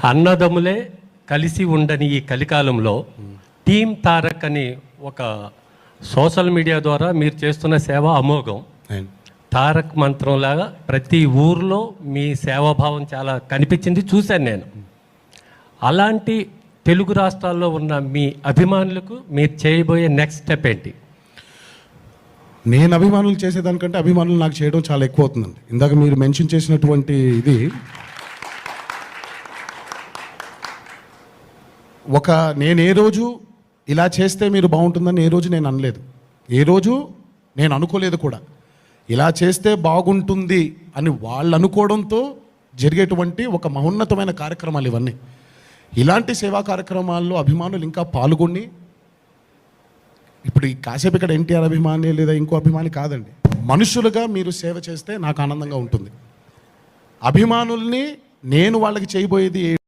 అన్నదమ్ములే కలిసి ఉండని ఈ కలికాలంలో టీమ్ తారక్ అని ఒక సోషల్ మీడియా ద్వారా మీరు చేస్తున్న సేవ అమోఘం. తారక్ మంత్రంలాగా ప్రతి ఊర్లో మీ సేవాభావం చాలా కనిపించింది, చూశాను నేను. అలాంటి తెలుగు రాష్ట్రాల్లో ఉన్న మీ అభిమానులకు మీరు చేయబోయే నెక్స్ట్ స్టెప్ ఏంటి? నేను అభిమానులు చేసేదానికంటే అభిమానులు నాకు చేయడం చాలా ఎక్కువ అవుతుందండి. ఇందాక మీరు మెన్షన్ చేసినటువంటి ఇది నేను ఏ రోజు ఇలా చేస్తే మీరు బాగుంటుందని ఏ రోజు నేను అనలేదు, ఏ రోజు నేను అనుకోలేదు కూడా. ఇలా చేస్తే బాగుంటుంది అని వాళ్ళు అనుకోవడంతో జరిగేటువంటి ఒక మహోన్నతమైన కార్యక్రమాలు ఇవన్నీ. ఇలాంటి సేవా కార్యక్రమాల్లో అభిమానులు ఇంకా పాల్గొని, ఇప్పుడు ఈ కాసేపు ఇక్కడ ఎన్టీఆర్ అభిమాని లేదా ఇంకో అభిమాని కాదండి, మనుషులుగా మీరు సేవ చేస్తే నాకు ఆనందంగా ఉంటుంది. అభిమానుల్ని నేను వాళ్ళకి చేయబోయేది